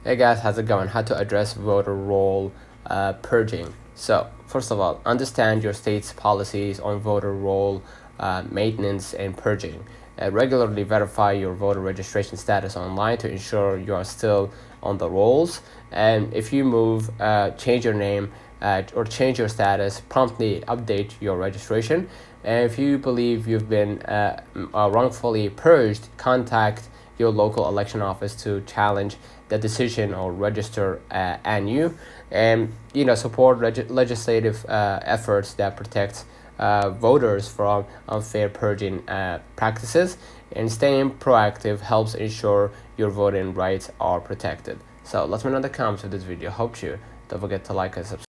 Hey guys, how's it going? How to address voter roll purging. So first of all, understand your state's policies on voter roll maintenance and purging. Regularly verify your voter registration status online to ensure you are still on the rolls. And if you move, change your name or change your status, promptly update your registration. And if you believe you've been wrongfully purged, contact your local election office to challenge the decision or register anew, and support legislative efforts that protect voters from unfair purging practices, and staying proactive helps ensure your voting rights are protected. So let me know in the comments of this video. Hope you don't forget to like and subscribe.